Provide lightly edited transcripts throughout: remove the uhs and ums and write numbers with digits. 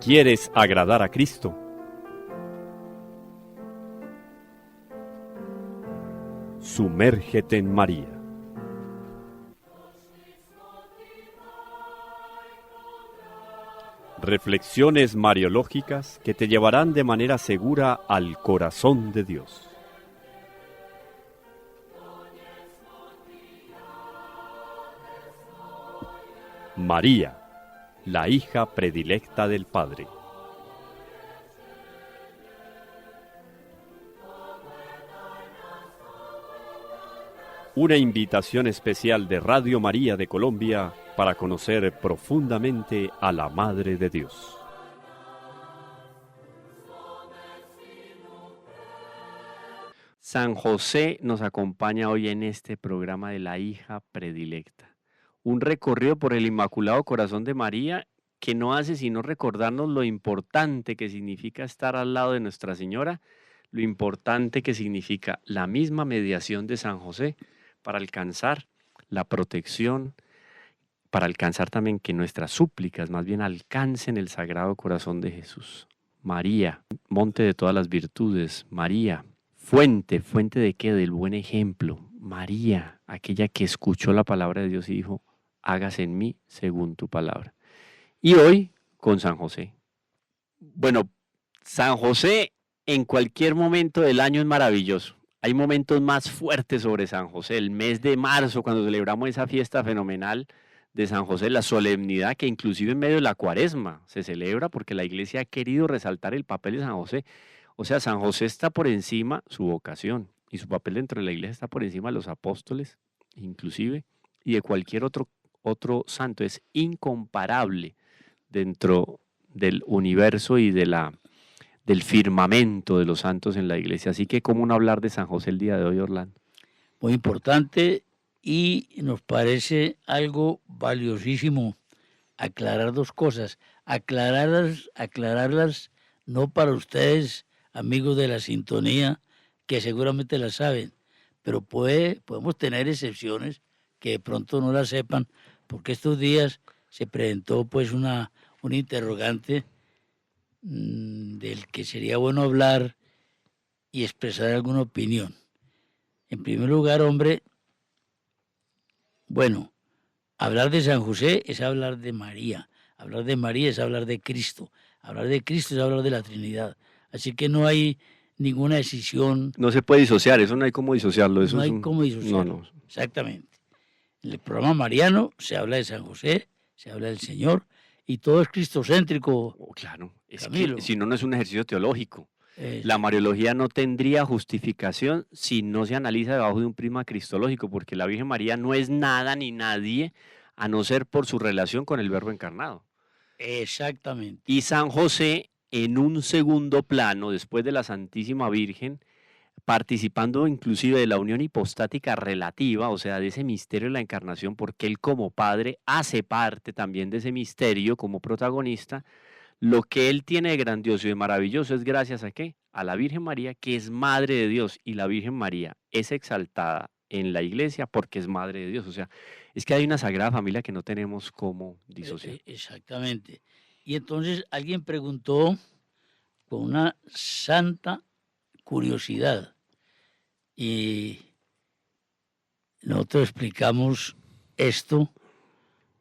¿Quieres agradar a Cristo? Sumérgete en María. Reflexiones mariológicas que te llevarán de manera segura al corazón de Dios. María, la hija predilecta del Padre. Una invitación especial de Radio María de Colombia para conocer profundamente a la Madre de Dios. San José nos acompaña hoy en este programa de la hija predilecta. Un recorrido por el Inmaculado Corazón de María que no hace sino recordarnos lo importante que significa estar al lado de Nuestra Señora, lo importante que significa la misma mediación de San José para alcanzar la protección, para alcanzar también que nuestras súplicas más bien alcancen el Sagrado Corazón de Jesús. María, monte de todas las virtudes. María, fuente ¿de qué? Del buen ejemplo. María, aquella que escuchó la palabra de Dios y dijo, hágase en mí según tu palabra. Y hoy con San José. Bueno, San José en cualquier momento del año es maravilloso. Hay momentos más fuertes sobre San José. El mes de marzo, cuando celebramos esa fiesta fenomenal de San José, la solemnidad que inclusive en medio de la Cuaresma se celebra porque la Iglesia ha querido resaltar el papel de San José. O sea, San José está por encima, su vocación y su papel dentro de la Iglesia está por encima de los apóstoles, inclusive, y de cualquier otro santo. Es incomparable dentro del universo y del firmamento de los santos en la Iglesia. Así que, ¿cómo no hablar de San José el día de hoy, Orlando? Muy importante y nos parece algo valiosísimo aclarar dos cosas. Aclararlas no para ustedes, amigos de la sintonía, que seguramente las saben, pero podemos tener excepciones que de pronto no las sepan, porque estos días se presentó pues un interrogante del que sería bueno hablar y expresar alguna opinión. En primer lugar, hombre, bueno, hablar de San José es hablar de María. Hablar de María es hablar de Cristo. Hablar de Cristo es hablar de la Trinidad. Así que no hay ninguna decisión. No se puede disociar, eso no hay cómo disociarlo. Eso no hay cómo disociarlo. No. Exactamente. En el programa mariano se habla de San José, se habla del Señor, y todo es cristocéntrico. Claro, es Camilo. que si no, no es un ejercicio teológico. La mariología no tendría justificación si no se analiza debajo de un prisma cristológico, porque la Virgen María no es nada ni nadie a no ser por su relación con el Verbo encarnado. Exactamente. Y San José, en un segundo plano, después de la Santísima Virgen, participando inclusive de la unión hipostática relativa, o sea, de ese misterio de la encarnación, porque él como padre hace parte también de ese misterio como protagonista. Lo que él tiene de grandioso y de maravilloso es gracias a ¿qué? A la Virgen María, que es Madre de Dios, y la Virgen María es exaltada en la Iglesia porque es Madre de Dios. O sea, es que hay una Sagrada Familia que no tenemos cómo disociar. Exactamente. Y entonces alguien preguntó con una santa curiosidad y nosotros explicamos esto,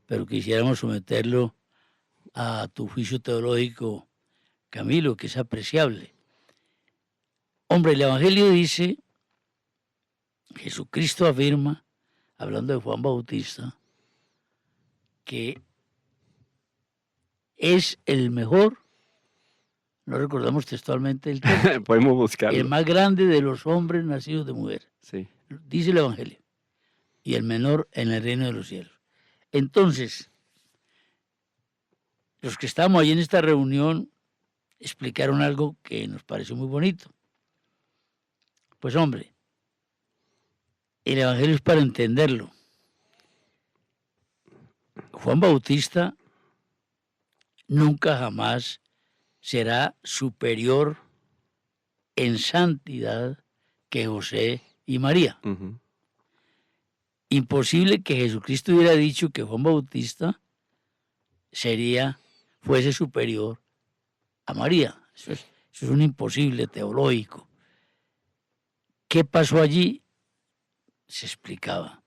pero quisiéramos someterlo a tu juicio teológico, Camilo, que es apreciable. Hombre, el Evangelio dice, Jesucristo afirma, hablando de Juan Bautista, que es el mejor, no recordamos textualmente el texto, podemos buscarlo, el más grande de los hombres nacidos de mujer. Sí. Dice el Evangelio, y el menor en el reino de los cielos. Entonces, los que estamos ahí en esta reunión explicaron algo que nos pareció muy bonito. Pues hombre, el Evangelio es para entenderlo. Juan Bautista nunca jamás será superior en santidad que José y María. Uh-huh. Imposible que Jesucristo hubiera dicho que Juan Bautista fuese superior a María. Eso es un imposible teológico. ¿Qué pasó allí? Se explicaba.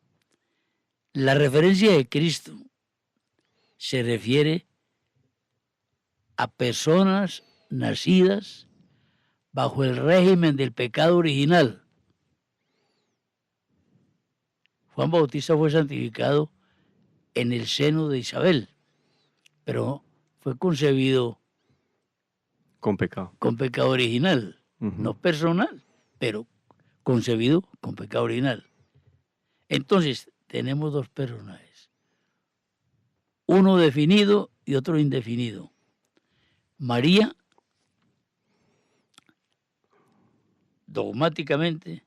La referencia de Cristo se refiere a personas nacidas bajo el régimen del pecado original. Juan Bautista fue santificado en el seno de Isabel, pero fue concebido Con pecado. con pecado original, no personal, pero concebido con pecado original. Entonces, tenemos dos personajes, uno definido y otro indefinido. María, dogmáticamente,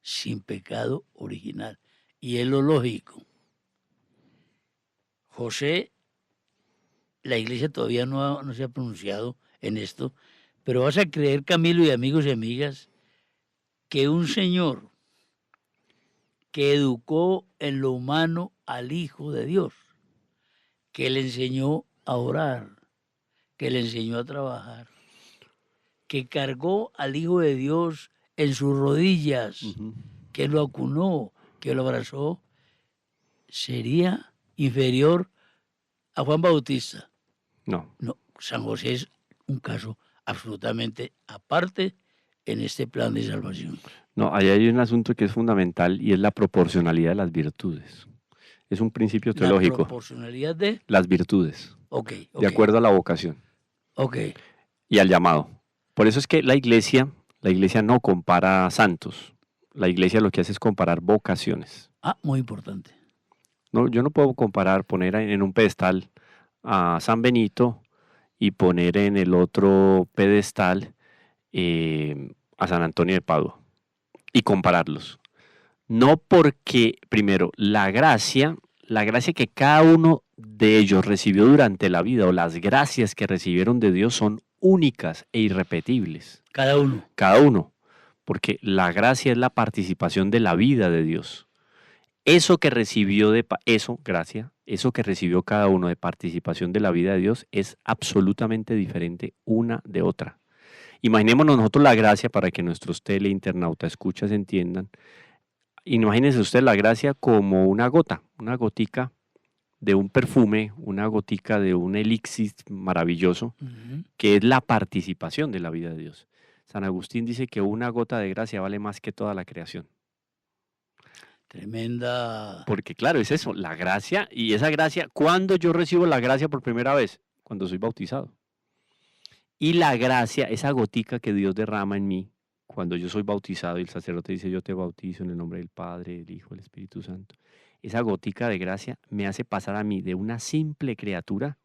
sin pecado original, y es lo lógico. José, la iglesia todavía no se ha pronunciado en esto, pero vas a creer, Camilo y amigos y amigas, que un señor que educó en lo humano al Hijo de Dios, que le enseñó a orar, que le enseñó a trabajar, que cargó al Hijo de Dios en sus rodillas, que lo acunó, que lo abrazó, sería inferior a Juan Bautista. No. No, San José es un caso absolutamente aparte en este plan de salvación. No, ahí hay un asunto que es fundamental y es la proporcionalidad de las virtudes. Es un principio teológico. La proporcionalidad de las virtudes. Ok. De acuerdo a la vocación. Ok. Y al llamado. Por eso es que la iglesia no compara santos. La iglesia lo que hace es comparar vocaciones. Muy importante. No, yo no puedo poner en un pedestal a San Benito y poner en el otro pedestal a San Antonio de Padua y compararlos. No porque, primero, la gracia que cada uno de ellos recibió durante la vida o las gracias que recibieron de Dios son únicas e irrepetibles. Cada uno. Cada uno. Porque la gracia es la participación de la vida de Dios. Eso que recibió eso que recibió cada uno de participación de la vida de Dios es absolutamente diferente una de otra. Imaginémonos nosotros la gracia para que nuestros teleinternautas escuchas entiendan. Imagínense usted la gracia como una gotica de un perfume, una gotica de un elixir maravilloso, que es la participación de la vida de Dios. San Agustín dice que una gota de gracia vale más que toda la creación. Tremenda. Porque claro, es eso, la gracia, y esa gracia, ¿cuándo yo recibo la gracia por primera vez? Cuando soy bautizado. Y la gracia, esa gotica que Dios derrama en mí, cuando yo soy bautizado y el sacerdote dice yo te bautizo en el nombre del Padre, del Hijo, del Espíritu Santo, esa gotica de gracia me hace pasar a mí de una simple criatura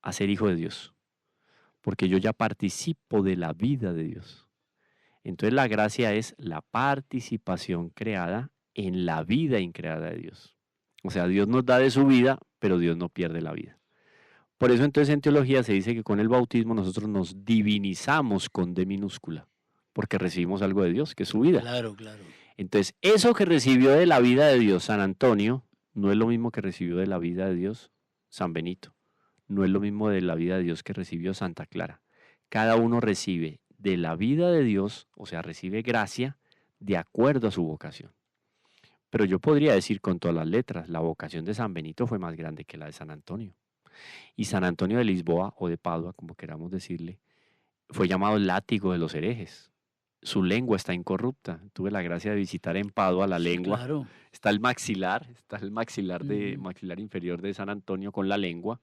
a ser hijo de Dios, porque yo ya participo de la vida de Dios. Entonces la gracia es la participación creada en la vida increada de Dios. O sea, Dios nos da de su vida, pero Dios no pierde la vida. Por eso entonces en teología se dice que con el bautismo nosotros nos divinizamos con D minúscula, porque recibimos algo de Dios, que es su vida. Claro, claro. Entonces, eso que recibió de la vida de Dios San Antonio, no es lo mismo que recibió de la vida de Dios San Benito. No es lo mismo de la vida de Dios que recibió Santa Clara. Cada uno recibe de la vida de Dios, o sea, recibe gracia de acuerdo a su vocación. Pero yo podría decir con todas las letras, la vocación de San Benito fue más grande que la de San Antonio. Y San Antonio de Lisboa o de Padua, como queramos decirle, fue llamado el látigo de los herejes. Su lengua está incorrupta. Tuve la gracia de visitar en Padua la lengua. Claro. Está el maxilar maxilar inferior de San Antonio con la lengua.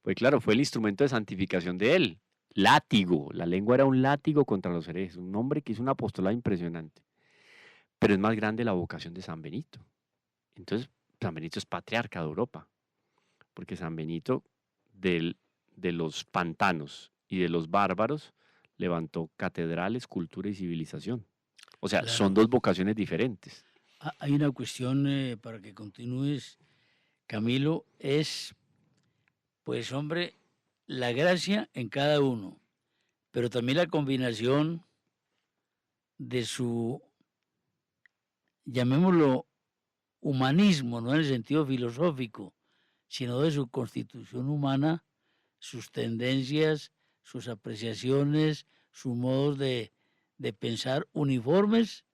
Pues claro, fue el instrumento de santificación de él. Látigo. La lengua era un látigo contra los herejes. Un hombre que hizo un apostolado impresionante. Pero es más grande la vocación de San Benito. Entonces, San Benito es patriarca de Europa. Porque San Benito, de los pantanos y de los bárbaros, levantó catedrales, cultura y civilización. O sea, Claro. son dos vocaciones diferentes. Hay una cuestión para que continúes, Camilo, es, pues hombre, la gracia en cada uno, pero también la combinación de su, llamémoslo, humanismo, no en el sentido filosófico, sino de su constitución humana, sus tendencias, sus apreciaciones, sus modos de pensar uniformes,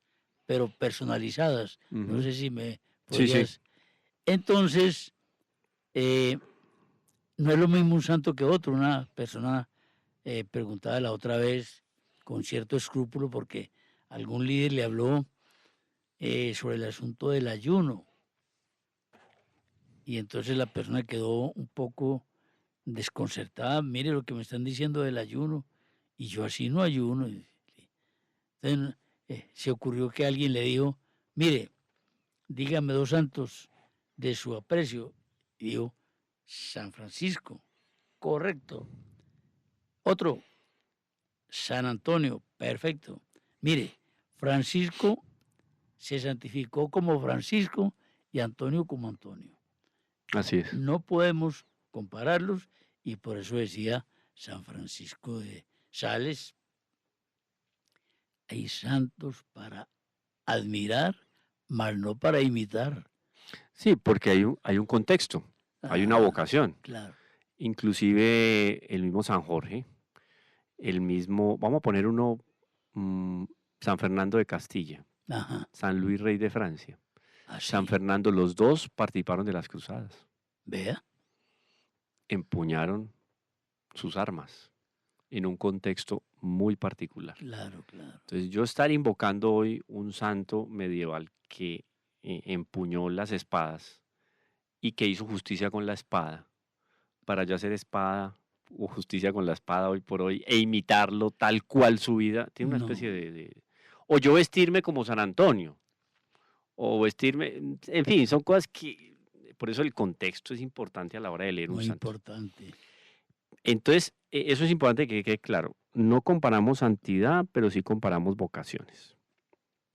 pero personalizadas. No Ujú. sé si me Sí, sí. podrías... Entonces, no es lo mismo un santo que otro. Una persona preguntaba la otra vez con cierto escrúpulo porque algún líder le habló sobre el asunto del ayuno y entonces la persona quedó un poco desconcertada. Mire lo que me están diciendo del ayuno y yo así no ayuno. Entonces, se ocurrió que alguien le dijo, mire, dígame dos santos de su aprecio. Y dijo, San Francisco, correcto. Otro, San Antonio, perfecto. Mire, Francisco se santificó como Francisco y Antonio como Antonio. Así es. No podemos compararlos y por eso decía San Francisco de Sales, hay santos para admirar, mas no para imitar. Sí, porque hay un contexto, hay una Ah, vocación. claro. Inclusive el mismo San Jorge, el mismo, vamos a poner uno, mm, San Fernando de Castilla, Ajá. San Luis Rey de Francia, San Así. Fernando, los dos participaron de las cruzadas, Vea. empuñaron sus armas en un contexto muy particular. Claro, claro. Entonces, yo estar invocando hoy un santo medieval que empuñó las espadas y que hizo justicia con la espada, para yo hacer espada o justicia con la espada hoy por hoy e imitarlo tal cual su vida, tiene una especie No, o yo vestirme como San Antonio, o vestirme, en fin, son cosas que, por eso el contexto es importante a la hora de leer un muy santo. importante. Entonces, eso es importante que quede claro. No comparamos santidad, pero sí comparamos vocaciones.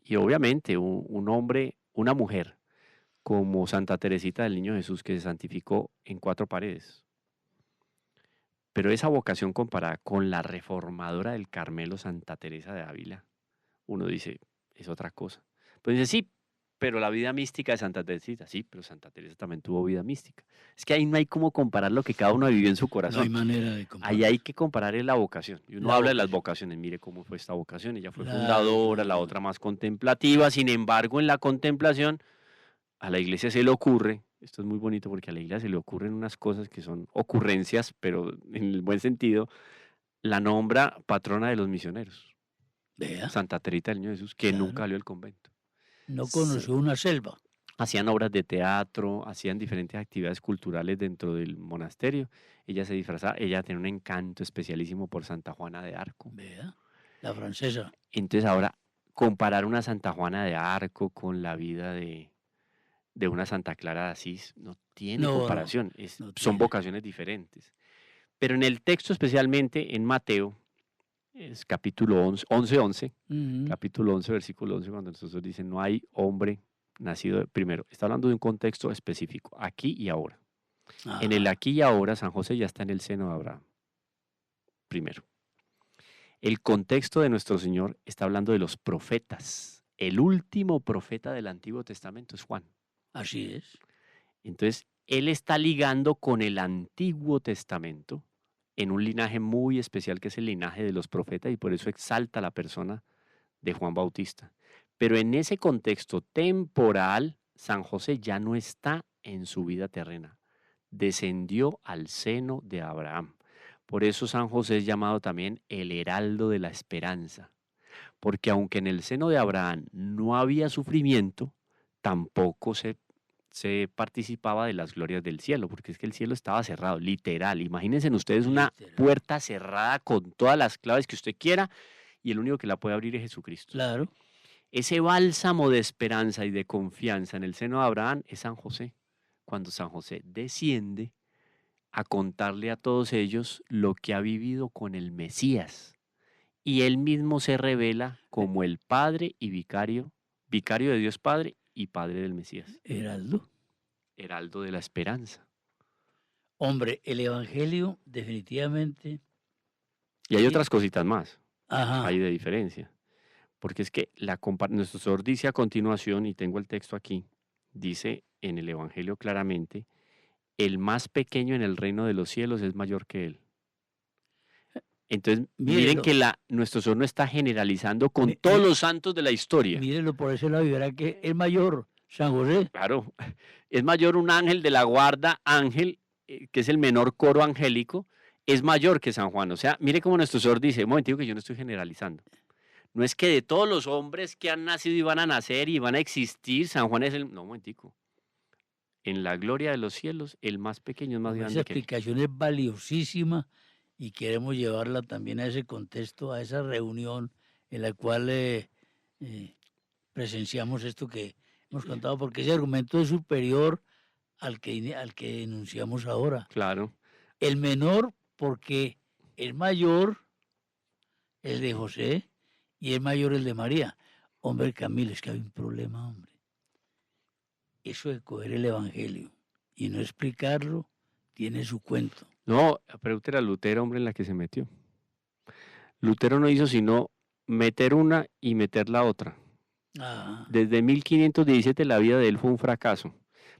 Y obviamente un hombre, una mujer, como Santa Teresita del Niño Jesús, que se santificó en 4 paredes. Pero esa vocación comparada con la reformadora del Carmelo, Santa Teresa de Ávila, uno dice, es otra cosa. Pues dice, sí, pero la vida mística de Santa Teresita, sí, pero Santa Teresa también tuvo vida mística. Es que ahí no hay cómo comparar lo que cada uno vivió en su No hay corazón. manera de Ahí hay comparar. que comparar es la vocación. Y uno La habla de las vocación. vocaciones, mire cómo fue esta vocación. Ella fue Claro, fundadora, la claro. otra más contemplativa. Sin embargo, en la contemplación, a la iglesia se le ocurre, esto es muy bonito porque a la iglesia se le ocurren unas cosas que son ocurrencias, pero en el buen sentido, la nombra patrona de los misioneros, Vea, Santa Teresa del Niño Jesús, que nunca claro. salió del convento. No S- conoció una selva. Hacían obras de teatro, hacían diferentes actividades culturales dentro del monasterio. Ella se disfrazaba, ella tenía un encanto especialísimo por Santa Juana de Arco. Vea, la francesa. Entonces ahora, comparar una Santa Juana de Arco con la vida de una Santa Clara de Asís no tiene No, no, comparación, no son tiene. vocaciones diferentes. Pero en el texto, especialmente en Mateo, es capítulo 11, Ujú. capítulo 11, versículo 11, cuando nosotros dicen, no hay hombre nacido primero. Está hablando de un contexto específico, aquí y ahora. En el Ajá. aquí y ahora, San José ya está en el seno de Abraham, primero. El contexto de nuestro Señor está hablando de los profetas. El último profeta del Antiguo Testamento es Juan. Así es. Entonces, él está ligando con el Antiguo Testamento en un linaje muy especial que es el linaje de los profetas y por eso exalta la persona de Juan Bautista. Pero en ese contexto temporal, San José ya no está en su vida terrena. Descendió al seno de Abraham. Por eso San José es llamado también el heraldo de la esperanza. Porque aunque en el seno de Abraham no había sufrimiento, tampoco se participaba de las glorias del cielo, porque es que el cielo estaba cerrado, literal. Imagínense ustedes una Literal. puerta cerrada con todas las claves que usted quiera y el único que la puede abrir es Jesucristo. Claro. Ese bálsamo de esperanza y de confianza en el seno de Abraham es San José. Cuando San José desciende a contarle a todos ellos lo que ha vivido con el Mesías. Y él mismo se revela Eh, como el Padre y vicario, vicario de Dios Padre y Padre del Mesías, Heraldo. heraldo de la esperanza. Hombre, el Evangelio definitivamente. Y hay ti- otras cositas más, hay Ajá. de diferencia. Porque es que nuestro Señor dice a continuación, y tengo el texto aquí, dice en el Evangelio claramente, el más pequeño en el reino de los cielos es mayor que él. Entonces, miren Mírelo. que nuestro Señor no está generalizando con Mi- todos mi- los santos de la historia. Mírelo por ese lado y verá que es mayor San José. Claro, es mayor un ángel de la guarda, ángel, que es el menor coro angélico, es mayor que San Juan. O sea, mire cómo nuestro Señor dice, un momentico que yo no estoy generalizando. No es que de todos los hombres que han nacido y van a nacer y van a existir, San Juan es el... No, un momentico. En la gloria de los cielos, el más pequeño es más Esa grande que él. explicación es valiosísima y queremos llevarla también a ese contexto, a esa reunión en la cual presenciamos esto que hemos contado, porque ese argumento es superior al que enunciamos ahora. Claro. El menor porque el mayor, el de José, y el mayor, el de María. Hombre, Camilo, es que hay un problema, hombre. Eso de coger el Evangelio y no explicarlo tiene su cuento. No, pregúntale a Lutero, hombre, en la que se metió. Lutero no hizo sino meter una y meter la otra. Ah, Desde 1517 la vida de él fue un fracaso.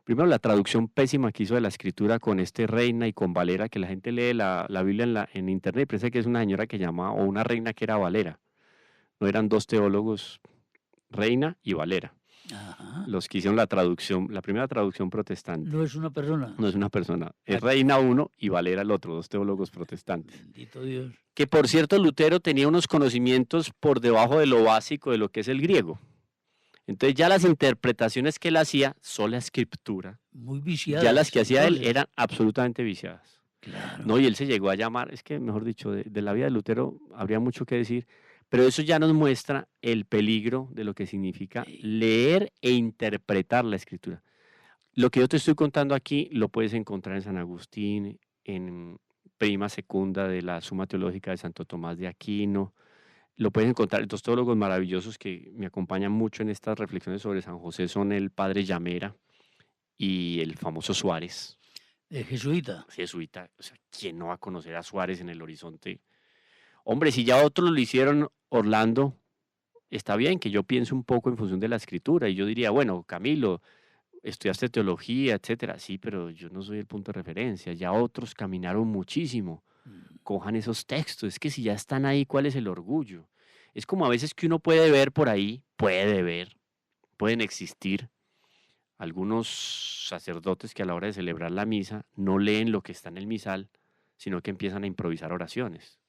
Primero, la traducción pésima que hizo de la escritura con Reina y con Valera, que la gente lee la Biblia en internet y piensa que es una señora que llama, o una reina que era Valera. No eran dos teólogos, Reina y Valera, ajá. los que hicieron la traducción, la primera traducción protestante. No es una persona. No es una persona, es Ah. Reina uno y Valera el otro, dos teólogos protestantes. Bendito Dios. Que por cierto, Lutero tenía unos conocimientos por debajo de lo básico de lo que es el griego. Entonces ya las interpretaciones que él hacía, sola escritura, Muy viciada. ya las que hacía él eran absolutamente viciadas. Claro. No, y él se llegó a llamar, es que mejor dicho, de la vida de Lutero habría mucho que decir, pero eso ya nos muestra el peligro de lo que significa Sí. leer e interpretar la escritura. Lo que yo te estoy contando aquí lo puedes encontrar en San Agustín, en Prima Secunda de la Suma Teológica de Santo Tomás de Aquino. Lo puedes encontrar, dos teólogos maravillosos que me acompañan mucho en estas reflexiones sobre San José son el padre Llamera y el famoso Suárez, Jesuita. jesuita. O sea, ¿quién no va a conocer a Suárez en el horizonte? Hombre, si ya otros lo hicieron, Orlando, está bien que yo piense un poco en función de la escritura y yo diría, bueno, Camilo, estudiaste teología, etcétera. Sí, pero yo no soy el punto de referencia. Ya otros caminaron muchísimo. Cojan esos textos. Es que si ya están ahí, ¿cuál es el orgullo? Es como a veces que uno puede ver por ahí, pueden existir algunos sacerdotes que a la hora de celebrar la misa no leen lo que está en el misal, sino que empiezan a improvisar oraciones.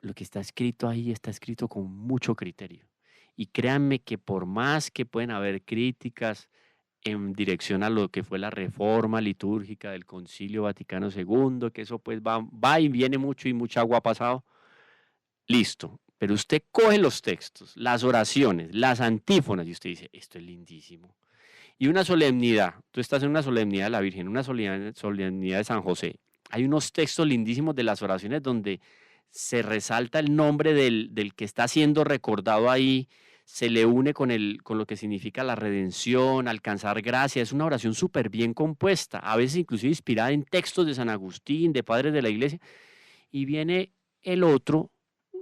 Lo que está escrito ahí está escrito con mucho criterio. Y créanme que por más que pueden haber críticas en dirección a lo que fue la reforma litúrgica del Concilio Vaticano II, que eso pues va y viene mucho y mucha agua ha pasado, listo. Pero usted coge los textos, las oraciones, las antífonas y usted dice, esto es lindísimo. Y una solemnidad, tú estás en una solemnidad de la Virgen, una solemnidad de San José. Hay unos textos lindísimos de las oraciones donde se resalta el nombre del que está siendo recordado ahí, se le une con lo que significa la redención, alcanzar gracia. Es una oración súper bien compuesta, a veces inclusive inspirada en textos de San Agustín, de padres de la iglesia. Y viene el otro,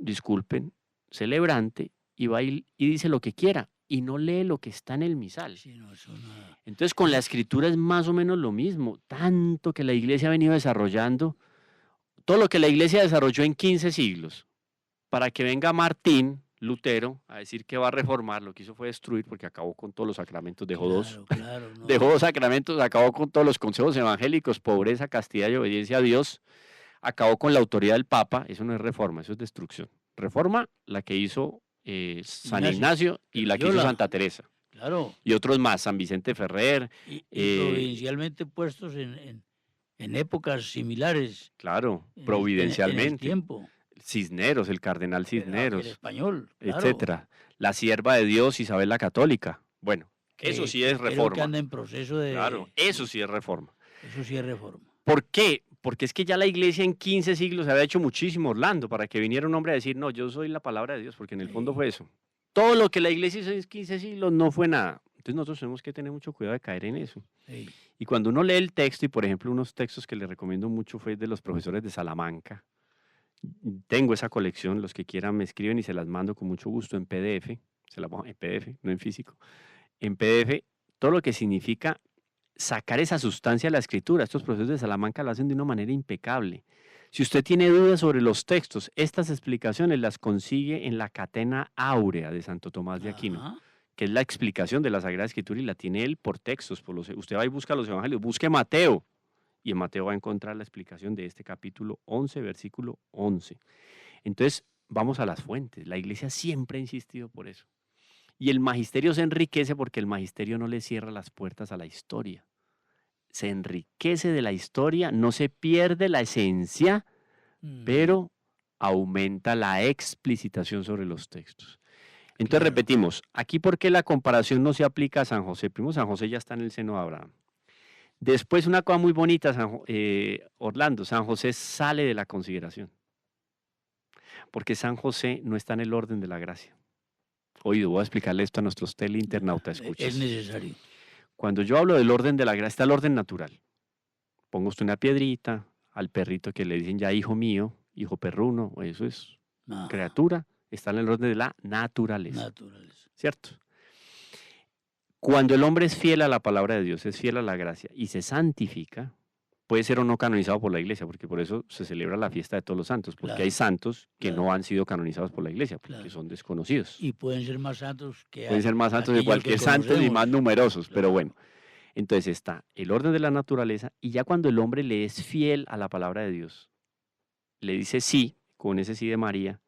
disculpen, celebrante, y va y dice lo que quiera, y no lee lo que está en el misal. Sí, no, eso no. Entonces con la escritura es más o menos lo mismo, tanto que la iglesia ha venido desarrollando, todo lo que la iglesia desarrolló en 15 siglos, para que venga Martín Lutero a decir que va a reformar, lo que hizo fue destruir porque acabó con todos los sacramentos, dejó dos. Claro, no. Dejó dos sacramentos, acabó con todos los consejos evangélicos, pobreza, castidad y obediencia a Dios, acabó con la autoridad del Papa. Eso no es reforma, eso es destrucción. Reforma la que hizo San Ignacio y la que hizo Santa Teresa. Claro. Y otros más, San Vicente Ferrer. Y providencialmente puestos en épocas similares. Claro, providencialmente. En el tiempo. Cisneros, el cardenal Cisneros. El español. Claro. Etcétera. La sierva de Dios, Isabel la Católica. Bueno, eso sí es reforma. Que anda en proceso de... Claro, eso sí es reforma. Eso sí es reforma. ¿Por qué? Porque es que ya la iglesia en 15 siglos había hecho muchísimo, Orlando, para que viniera un hombre a decir, no, yo soy la palabra de Dios, porque en el fondo fue eso. Todo lo que la iglesia hizo en 15 siglos no fue nada. Entonces nosotros tenemos que tener mucho cuidado de caer en eso. Sí. Y cuando uno lee el texto, y por ejemplo unos textos que le recomiendo mucho fue de los profesores de Salamanca, tengo esa colección, los que quieran me escriben y se las mando con mucho gusto en PDF, se las pongo en PDF, no en físico. En PDF, todo lo que significa sacar esa sustancia de la escritura. Estos profesores de Salamanca lo hacen de una manera impecable. Si usted tiene dudas sobre los textos, estas explicaciones las consigue en la Catena Áurea de Santo Tomás de Aquino, Ajá. que es la explicación de la Sagrada Escritura y la tiene él por textos. Usted va y busca los evangelios, busque Mateo, y en Mateo va a encontrar la explicación de este capítulo 11, versículo 11. Entonces, vamos a las fuentes. La iglesia siempre ha insistido por eso. Y el magisterio se enriquece porque el magisterio no le cierra las puertas a la historia. Se enriquece de la historia, no se pierde la esencia, pero aumenta la explicitación sobre los textos. Entonces Claro. repetimos, aquí por qué la comparación no se aplica a San José. Primero, San José ya está en el seno de Abraham. Después, una cosa muy bonita, Orlando, San José sale de la consideración, porque San José no está en el orden de la gracia. Oído, voy a explicarle esto a nuestros teleinternautas, Es escuches. necesario. Cuando yo hablo del orden de la gracia, está el orden natural. Ponga usted una piedrita al perrito que le dicen ya hijo mío, hijo perruno, eso es Ajá. criatura, está en el orden de la naturaleza, Naturaleza. ¿cierto? Cuando el hombre es fiel a la palabra de Dios, es fiel a la gracia y se santifica, puede ser o no canonizado por la iglesia, porque por eso se celebra la fiesta de todos los santos, porque Claro, hay santos que claro. no han sido canonizados por la iglesia, porque Claro. son desconocidos. Y pueden ser más santos que Pueden ser más santos de aquellos cualquier que santo y conocemos. más numerosos, pero Claro. bueno. Entonces está el orden de la naturaleza y ya cuando el hombre le es fiel a la palabra de Dios, le dice sí, con ese sí de María,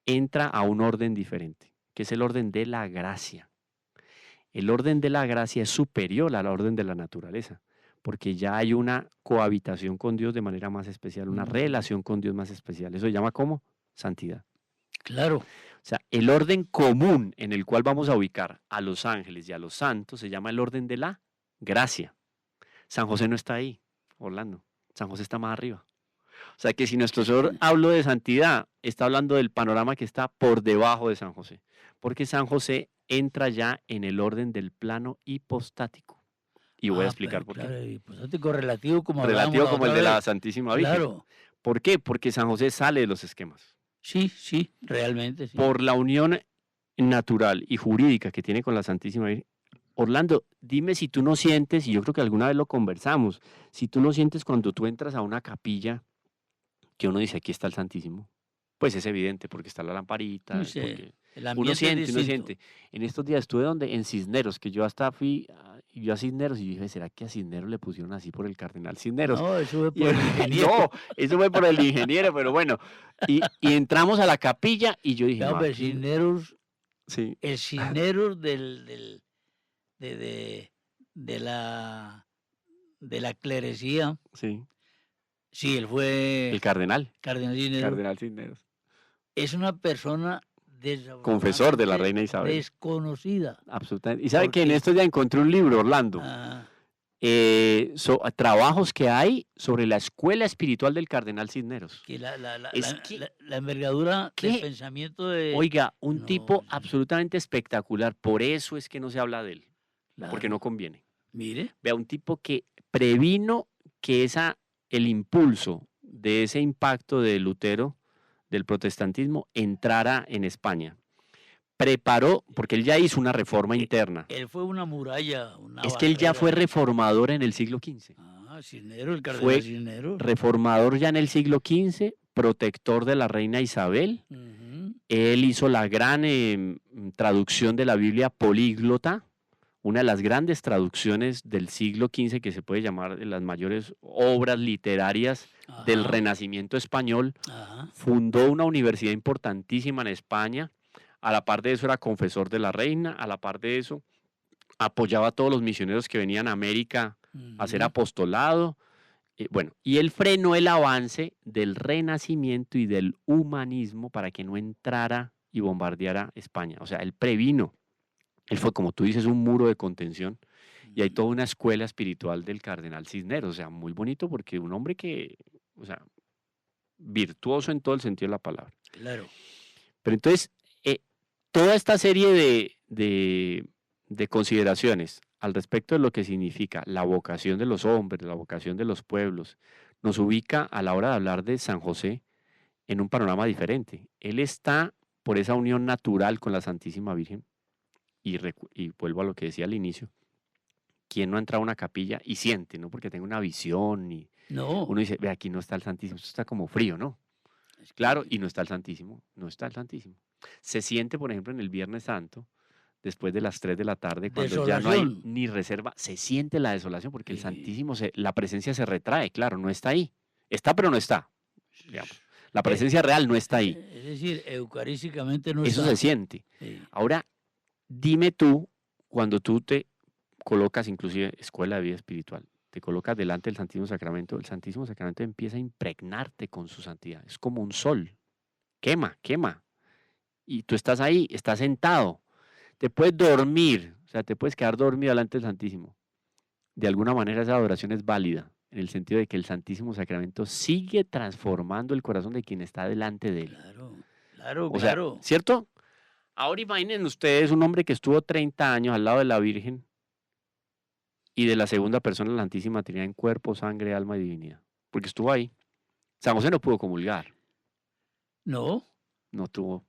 entra a un orden diferente, que es el orden de la gracia. El orden de la gracia es superior al orden de la naturaleza, porque ya hay una cohabitación con Dios de manera más especial, una relación con Dios más especial. Eso se llama ¿cómo? Santidad. Claro. O sea, el orden común en el cual vamos a ubicar a los ángeles y a los santos se llama el orden de la gracia. San José no está ahí, Orlando. San José está más arriba. O sea que si nuestro Señor habló de santidad, está hablando del panorama que está por debajo de San José. Porque San José entra ya en el orden del plano hipostático. Y voy a explicar por claro, qué. hipostático relativo como Relativo hablábamos como el otra de la vez. Santísima Virgen. Claro. ¿Por qué? Porque San José sale de los esquemas. Sí, sí, realmente sí. Por la unión natural y jurídica que tiene con la Santísima Virgen. Orlando, dime si tú no sientes, y yo creo que alguna vez lo conversamos, si tú no sientes cuando tú entras a una capilla que uno dice, aquí está el Santísimo. Pues es evidente, porque está la lamparita, Sí, porque el uno ambiente es siente, uno distinto. siente. En estos días estuve donde, en Cisneros, que yo hasta fui, yo a Cisneros y dije, ¿será que a Cisneros le pusieron así por el cardenal Cisneros? No, eso fue Y- por el ingeniero. no, eso fue por el ingeniero, pero bueno. Y entramos a la capilla y yo dije, Ya, no, hombre, aquí- Cisneros, sí, el Cisneros de la clerecía. sí, Sí, él fue el cardenal, cardenal Cisneros. cardenal Cisneros. Es una persona Confesor de la desafortunadamente reina Isabel. desconocida. Absolutamente. Y sabe que en Porque- estos días encontré un libro, Orlando, Ah, trabajos que hay sobre la escuela espiritual del cardenal Cisneros. que Es que- la envergadura ¿Qué? del pensamiento de... Oiga, un no, tipo sí. absolutamente espectacular. Por eso es que no se habla de él, porque Claro. no conviene. Mire, Vea, un tipo que previno que el impulso de ese impacto de Lutero, del protestantismo, entrara en España. Preparó, porque él ya hizo una reforma interna. él fue una muralla, una Es que él ya barrera. fue reformador en el siglo XV. Cisneros, el cardenal Fue Cisneros. Reformador ya en el siglo XV, protector de la reina Isabel. Ujú. Él hizo la gran traducción de la Biblia políglota, una de las grandes traducciones del siglo XV que se puede llamar de las mayores obras literarias del Ajá, Renacimiento español. ajá. Fundó una universidad importantísima en España. A la par de eso era confesor de la reina. A la par de eso apoyaba a todos los misioneros que venían a América a hacer Ujú. apostolado. Bueno, y él frenó el avance del Renacimiento y del humanismo para que no entrara y bombardeara España. O sea, él previno. Él fue, como tú dices, un muro de contención. Y hay toda una escuela espiritual del cardenal Cisneros. O sea, muy bonito porque un hombre que, o sea, virtuoso en todo el sentido de la palabra. Claro. Pero entonces, toda esta serie de consideraciones al respecto de lo que significa la vocación de los hombres, la vocación de los pueblos, nos ubica a la hora de hablar de San José en un panorama diferente. Él está por esa unión natural con la Santísima Virgen, y vuelvo a lo que decía al inicio, ¿quién no ha entrado a una capilla y siente, no porque tenga una visión, No, Uno dice, ve, aquí no está el Santísimo, esto está como frío, ¿no? es que- Claro, y no está el Santísimo, no está el Santísimo. Se siente, por ejemplo, en el Viernes Santo, después de las 3 de la tarde, cuando ya no hay desolación. ni reserva, se siente la desolación porque el Sí. Santísimo, la presencia se retrae, claro, no está ahí. Está, pero no está, digamos. La presencia real no está ahí. Es decir, eucarísticamente no Eso está. se siente. Sí. Ahora, dime tú, cuando tú te colocas, inclusive escuela de vida espiritual, te colocas delante del Santísimo Sacramento, el Santísimo Sacramento empieza a impregnarte con su santidad. Es como un sol, quema, quema. Y tú estás ahí, estás sentado, te puedes dormir, o sea, te puedes quedar dormido delante del Santísimo. De alguna manera esa adoración es válida, en el sentido de que el Santísimo Sacramento sigue transformando el corazón de quien está delante de él. Claro, claro, O sea, claro. ¿cierto? Ahora imaginen ustedes un hombre que estuvo 30 años al lado de la Virgen y de la segunda persona de la Santísima Trinidad en cuerpo, sangre, alma y divinidad. Porque estuvo ahí. San José no pudo comulgar, No, no tuvo.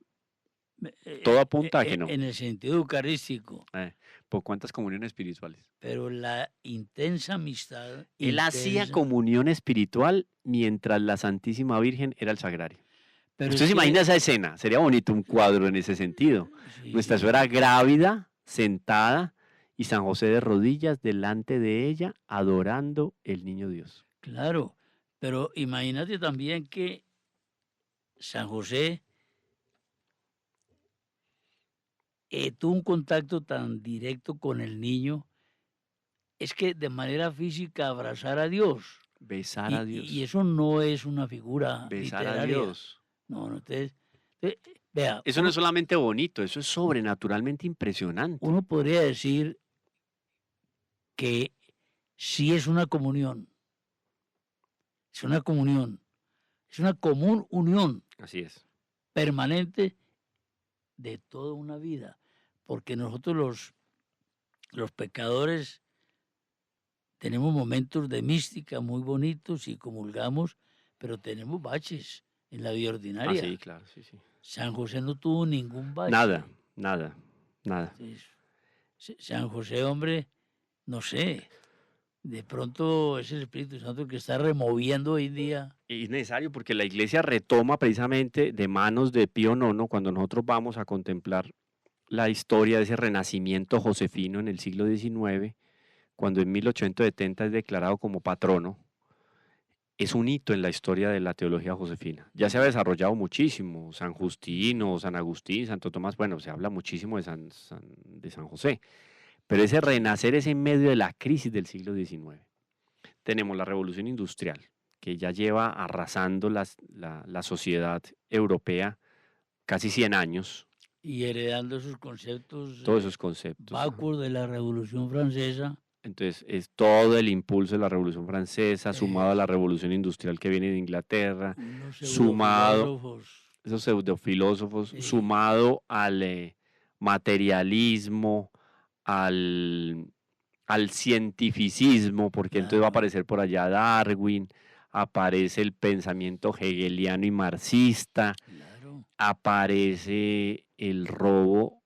Todo apunta a que no. en el sentido eucarístico, ¿Por cuántas comuniones espirituales? pero la intensa amistad. Él hacía intensa, comunión espiritual mientras la Santísima Virgen era el sagrario. pero Usted es se que- imagina esa escena, sería bonito un cuadro en ese sentido. sí, Nuestra suegra grávida, sentada, y San José de rodillas delante de ella, adorando el niño Dios. claro, pero imagínate también que San José tuvo un contacto tan directo con el niño, es que de manera física abrazar a Dios. Besar a Dios. Y eso no es una figura Besar a literaria. Dios. No, no, vea, Eso no es solamente bonito, eso es sobrenaturalmente impresionante. uno podría decir que sí es una comunión, es una comunión, es una común unión Así es. permanente de toda una vida, porque nosotros los pecadores tenemos momentos de mística muy bonitos y comulgamos, pero tenemos baches en la vida Ah, ordinaria. sí, claro, sí, sí. San José no tuvo ningún bache. Nada, nada, nada. Entonces, San José, hombre, no sé, de pronto es el Espíritu Santo el que está removiendo hoy en día. Y es necesario porque la iglesia retoma precisamente de manos de Pío IX, cuando nosotros vamos a contemplar la historia de ese renacimiento josefino en el siglo XIX, cuando en 1870 es declarado como patrono. Es un hito en la historia de la teología josefina. Ya se ha desarrollado muchísimo, San Justino, San Agustín, Santo Tomás, bueno, se habla muchísimo de San José, pero ese renacer es en medio de la crisis del siglo XIX. Tenemos la revolución industrial, que ya lleva arrasando la sociedad europea casi 100 años, Y heredando esos conceptos todos esos conceptos. ajá. vacuos de la Revolución Francesa. Entonces, es todo el impulso de la Revolución Francesa, sumado a la Eso. Revolución Industrial que viene de Inglaterra, Unos sumado, pseudofilósofos. esos pseudofilósofos, Sí. sumado al materialismo, al cientificismo, porque entonces va a Claro. aparecer por allá Darwin, aparece el pensamiento hegeliano y marxista, Claro. aparece el robo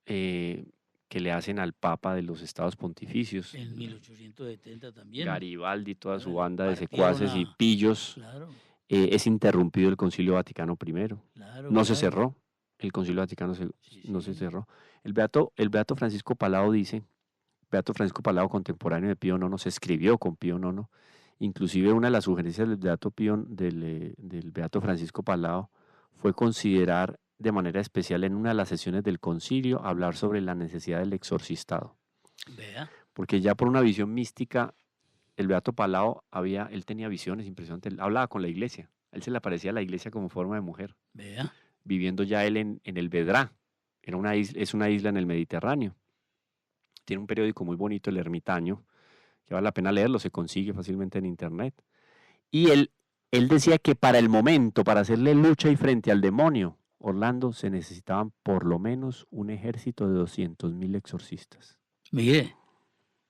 que le hacen al Papa de los estados pontificios. En 1870 también. Garibaldi, toda su Bueno, banda de partieron secuaces y a- pillos, Claro, es interrumpido el Concilio Vaticano I. claro. No se claro. cerró, el Concilio Vaticano Sí, no se sí. cerró. El Beato Francisco Palao dice, Beato Francisco Palao, contemporáneo de Pío IX, se escribió con Pío IX. Inclusive una de las sugerencias del Beato Francisco Palao fue considerar de manera especial en una de las sesiones del concilio hablar sobre la necesidad del exorcistado. Vea, Porque ya por una visión mística, el Beato Palao él tenía visiones impresionantes, él hablaba con la iglesia, a él se le aparecía la iglesia como forma de mujer, vea. viviendo ya él en el Vedrá, es una isla en el Mediterráneo. Tiene un periódico muy bonito, El Ermitaño, que vale la pena leerlo, se consigue fácilmente en internet. Y él decía que para el momento, para hacerle lucha y frente al demonio, Orlando, se necesitaban por lo menos un ejército de 200.000 exorcistas. Mire,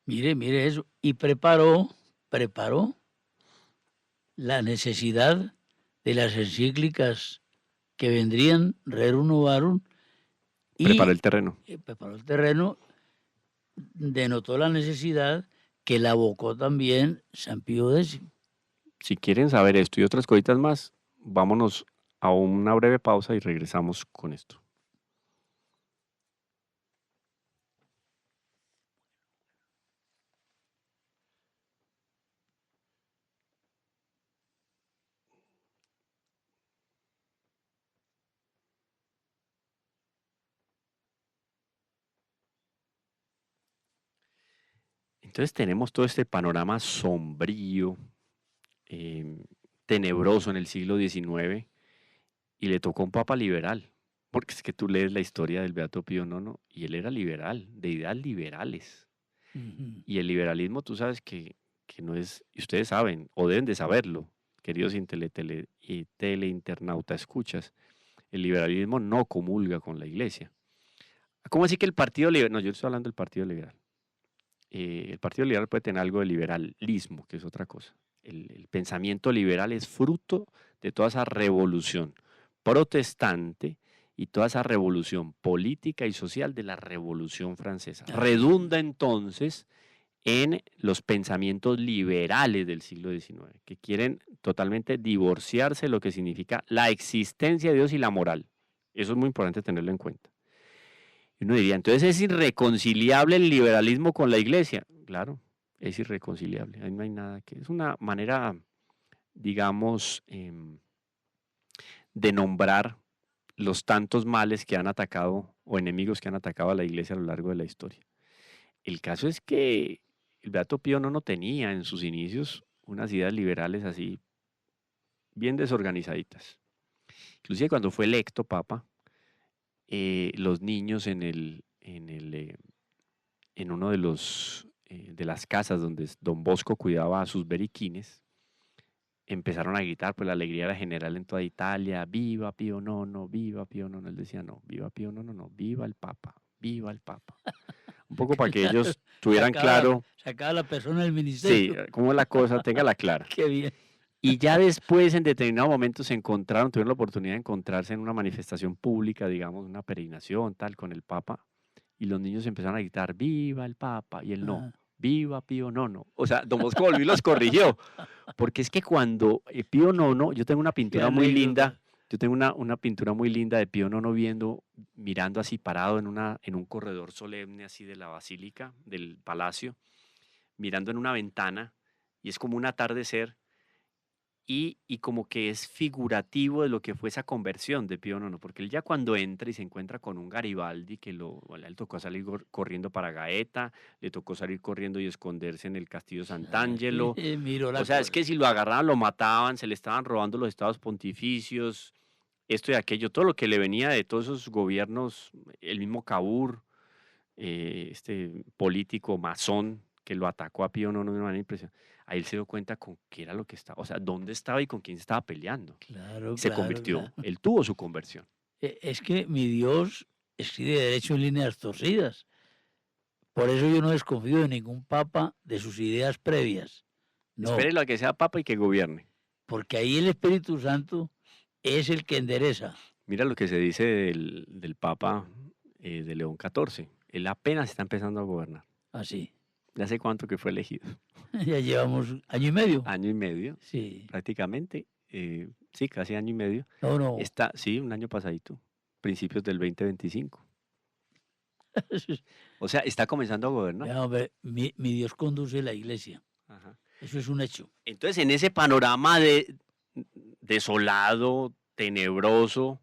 mire eso. Y preparó la necesidad de las encíclicas que vendrían, Rerum Novarum, y Preparó el terreno. preparó el terreno, denotó la necesidad que la abocó también San Pío X. Si quieren saber esto y otras cositas más, vámonos a una breve pausa y regresamos con esto. Entonces tenemos todo este panorama sombrío, em, tenebroso en el siglo XIX, y le tocó a un papa liberal, porque es que tú lees la historia del Beato Pío IX y él era liberal, de ideas liberales. Ujú. Y el liberalismo, tú sabes que no es, y ustedes saben, o deben de saberlo, queridos y teleinternauta escuchas, el liberalismo no comulga con la iglesia. ¿Cómo así que el Partido Liberal? No, yo estoy hablando del Partido Liberal. El Partido Liberal puede tener algo de liberalismo, que es otra cosa. El pensamiento liberal es fruto de toda esa revolución protestante y toda esa revolución política y social de la Revolución Francesa. Redunda entonces en los pensamientos liberales del siglo XIX, que quieren totalmente divorciarse de lo que significa la existencia de Dios y la moral. Eso es muy importante tenerlo en cuenta. Y uno diría, entonces es irreconciliable el liberalismo con la iglesia. Claro, es irreconciliable. Ahí no hay nada que... Es una manera, digamos, de nombrar los tantos males que han atacado o enemigos que han atacado a la iglesia a lo largo de la historia. El caso es que el Beato Pío no tenía en sus inicios unas ideas liberales así bien desorganizaditas. Inclusive cuando fue electo papa, los niños en uno de las casas donde don Bosco cuidaba a sus beriquines, empezaron a gritar, pues la alegría era general en toda Italia, viva Pío IX, viva Pío IX. Él decía, no, viva Pío IX, no, viva el Papa, viva el Papa. Un poco para que ellos tuvieran claro, Sacaba a la persona del sí, ministerio. cómo es la cosa, téngala clara. Qué bien. Y ya después, en determinado momento, tuvieron la oportunidad de encontrarse en una manifestación pública, digamos, una peregrinación, tal, con el Papa, y los niños empezaron a gritar, viva el Papa, y él no, Ajá. viva Pío IX. O sea, don Bosco volvió y los corrigió, porque es que cuando Pío IX, yo tengo una Qué pintura muy linda, anécdota. yo tengo una pintura muy linda de Pío IX mirando así parado en un corredor solemne así de la basílica, del palacio, mirando en una ventana, y es como un atardecer, y como que es figurativo de lo que fue esa conversión de Pío IX, porque él ya cuando entra y se encuentra con un Garibaldi, le tocó salir corriendo para Gaeta, le tocó salir corriendo y esconderse en el Castillo Sant'Angelo. Miró la O sea, es cosa. que si lo agarraban, lo mataban, se le estaban robando los estados pontificios, esto y aquello, todo lo que le venía de todos esos gobiernos, el mismo Cavour, este político masón que lo atacó a Pío IX de una manera impresionante. Ahí él se dio cuenta con qué era lo que estaba, o sea, dónde estaba y con quién se estaba peleando. Claro, Se claro, convirtió, claro. él tuvo su conversión. Es que mi Dios escribe derecho en líneas torcidas. Por eso yo no desconfío de ningún papa de sus ideas previas. No, Espérelo a que sea papa y que gobierne. porque ahí el Espíritu Santo es el que endereza. Mira lo que se dice del papa de León XIV. Él apenas está empezando a gobernar. Así. ¿De hace cuánto que fue elegido? Ya llevamos año y medio. Año y medio, Sí. prácticamente. Sí, casi año y medio. No. Sí, un año pasadito. Principios del 2025. O sea, está comenzando a gobernar. Ya, hombre, mi Dios conduce la iglesia. Ajá. Eso es un hecho. Entonces, en ese panorama desolado, tenebroso,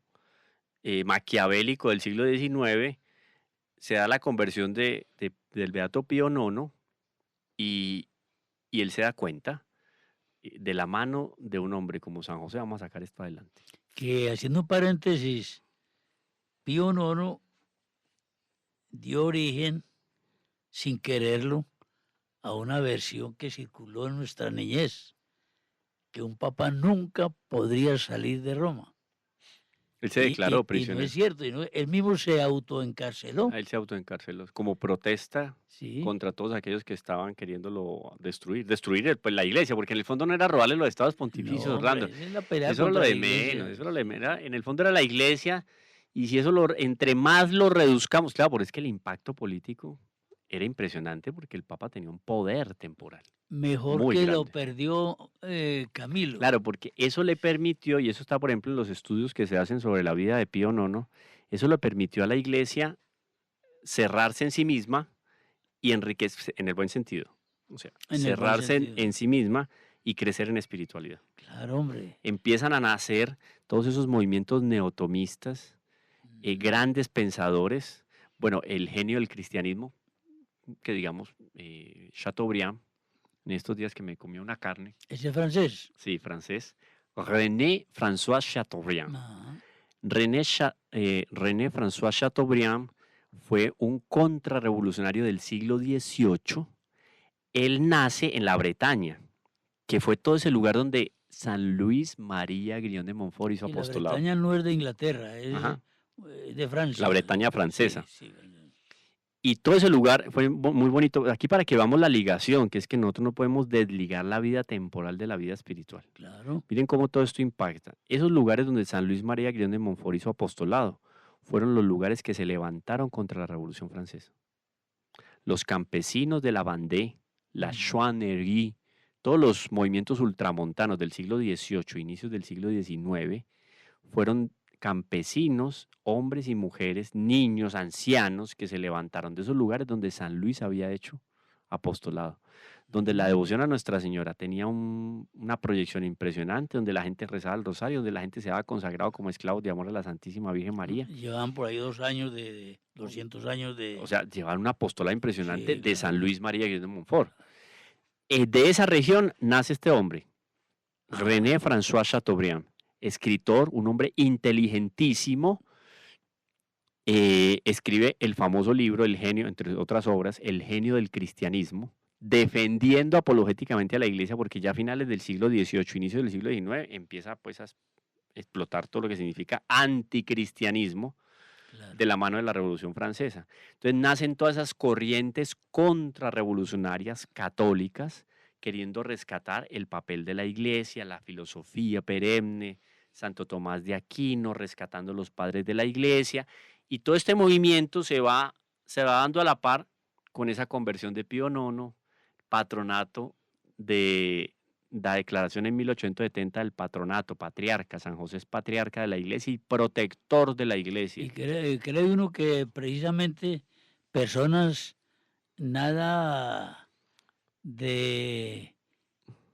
maquiavélico del siglo XIX, se da la conversión del Beato Pío IX y él se da cuenta de la mano de un hombre como San José. Vamos a sacar esto adelante. Que haciendo un paréntesis, Pío IX dio origen, sin quererlo, a una versión que circuló en nuestra niñez, que un papa nunca podría salir de Roma. Él se declaró y no prisionero. es cierto, él mismo se autoencarceló. Él se autoencarceló como protesta Sí. contra todos aquellos que estaban queriéndolo destruir pues, la iglesia, porque en el fondo no era robarle los estados pontificios, No, Orlando. hombre, esa es la pelea Eso era lo contra de la iglesia. menos, eso era lo de menos. En el fondo era la iglesia, y si eso entre más lo reduzcamos, claro, porque es que el impacto político era impresionante porque el Papa tenía un poder temporal. Mejor Muy que lo grande. perdió Camilo. Claro, porque eso le permitió, y eso está, por ejemplo, en los estudios que se hacen sobre la vida de Pío IX, eso le permitió a la Iglesia cerrarse en sí misma y enriquecerse en el buen sentido. O sea, En el buen cerrarse sentido. en sí misma y crecer en espiritualidad. Claro, hombre. Empiezan a nacer todos esos movimientos neotomistas, grandes pensadores. Bueno, el genio del cristianismo, que digamos, Chateaubriand, en estos días que me comió una carne, Ese francés. sí, francés, René François Chateaubriand. Ajá. René François Chateaubriand fue un contrarrevolucionario del siglo XVIII. Él nace en la Bretaña, que fue todo ese lugar donde San Luis María Griñón de Montfort hizo Y la apostolado. Bretaña no es de Inglaterra, es Ajá. de Francia. La Bretaña francesa. Sí, sí. Y todo ese lugar fue muy bonito. Aquí para que veamos la ligación, que es que nosotros no podemos desligar la vida temporal de la vida espiritual. Claro. Miren cómo todo esto impacta. Esos lugares donde San Luis María Griñón de Montfort hizo apostolado fueron los lugares que se levantaron contra la Revolución Francesa. Los campesinos de la Vendée, la Chouannerie, todos los movimientos ultramontanos del siglo XVIII, inicios del siglo XIX, fueron campesinos, hombres y mujeres, niños, ancianos, que se levantaron de esos lugares donde San Luis había hecho apostolado, donde la devoción a Nuestra Señora tenía una proyección impresionante, donde la gente rezaba el rosario, donde la gente se daba consagrado como esclavos de amor a la Santísima Virgen María. Llevaban por ahí 2 años 200 años de... O sea, llevaban una apostolada impresionante Sí, de San claro. Luis María Griñón de Montfort. De esa región nace este hombre, René François Chateaubriand, escritor, un hombre inteligentísimo. Escribe el famoso libro, El genio, entre otras obras, El genio del cristianismo, defendiendo apologéticamente a la iglesia, porque ya a finales del siglo XVIII, inicio del siglo XIX, empieza pues a explotar todo lo que significa anticristianismo Claro. de la mano de la Revolución Francesa. Entonces nacen todas esas corrientes contrarrevolucionarias católicas queriendo rescatar el papel de la iglesia, la filosofía perenne, Santo Tomás de Aquino, rescatando los padres de la iglesia, y todo este movimiento se va dando a la par con esa conversión de Pío IX, patronato de la declaración en 1870 del patronato, patriarca. San José es patriarca de la iglesia y protector de la iglesia. Y cree uno que precisamente personas nada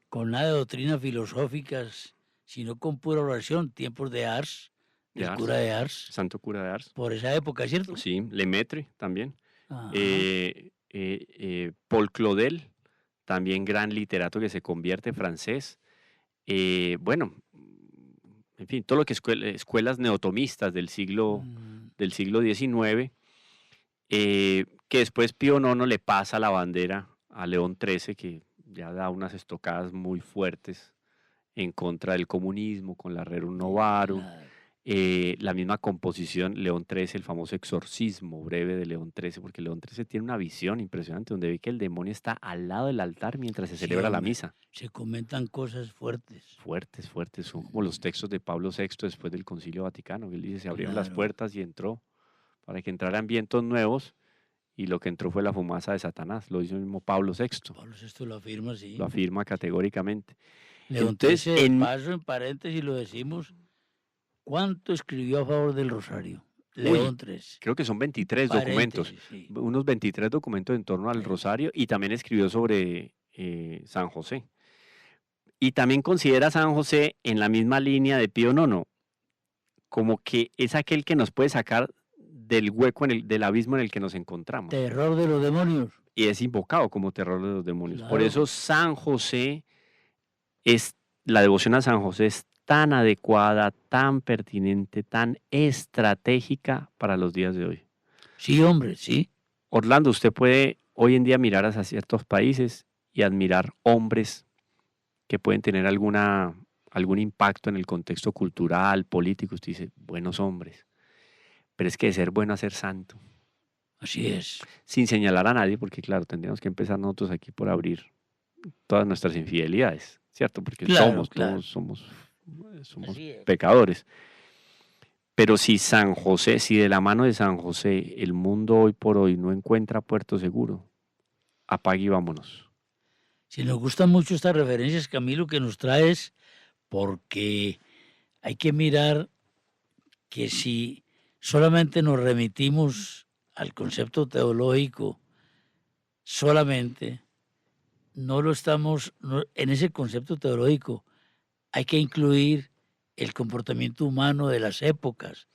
con nada de doctrinas filosóficas, sino con pura oración, tiempos de Ars, De del Ars. cura de Ars, Santo cura de Ars. por esa época, ¿cierto? Sí, Lemaitre también. Ajá. Paul Claudel, también gran literato que se convierte francés. Bueno, en fin, todo lo que escuelas neotomistas del siglo XIX, que después Pío IX le pasa la bandera a León XIII, que ya da unas estocadas muy fuertes en contra del comunismo, con la Rerum Novarum. Claro. La misma composición, León XIII, el famoso exorcismo breve de León XIII, porque León XIII tiene una visión impresionante donde ve que el demonio está al lado del altar mientras se Sí, celebra la hombre, misa. se comentan cosas fuertes. Fuertes, fuertes, son como los textos de Pablo VI después del Concilio Vaticano, que él dice, se abrieron las Claro. puertas y entró, para que entraran vientos nuevos, y lo que entró fue la fumaza de Satanás, lo dice el mismo Pablo VI, Pablo VI lo afirma, sí. lo afirma categóricamente. León Entonces, XIII, de paso, en paréntesis lo decimos, ¿cuánto escribió a favor del rosario? León XIII. Creo que son 23 documentos, Paréntesis, sí. unos 23 documentos en torno al rosario, y también escribió sobre San José. Y también considera a San José en la misma línea de Pío IX, como que es aquel que nos puede sacar del hueco, del abismo en el que nos encontramos. Terror de los demonios. Y es invocado como terror de los demonios. Por Claro. eso San José, la devoción a San José es tan adecuada, tan pertinente, tan estratégica para los días de hoy. Sí, hombre, sí. Orlando, usted puede hoy en día mirar hacia ciertos países y admirar hombres que pueden tener algún impacto en el contexto cultural, político. Usted dice, buenos hombres. Pero es que de ser bueno a ser santo. Así es. Sin señalar a nadie, porque claro, tendríamos que empezar nosotros aquí por abrir todas nuestras infidelidades, ¿cierto? Porque Claro, todos somos Así es. pecadores. Pero si San José, si de la mano de San José el mundo hoy por hoy no encuentra puerto seguro, apague y vámonos. Si nos gustan mucho estas referencias, Camilo, que nos traes, porque hay que mirar que si solamente nos remitimos al concepto teológico, solamente no lo estamos, en ese concepto teológico hay que incluir el comportamiento humano de las épocas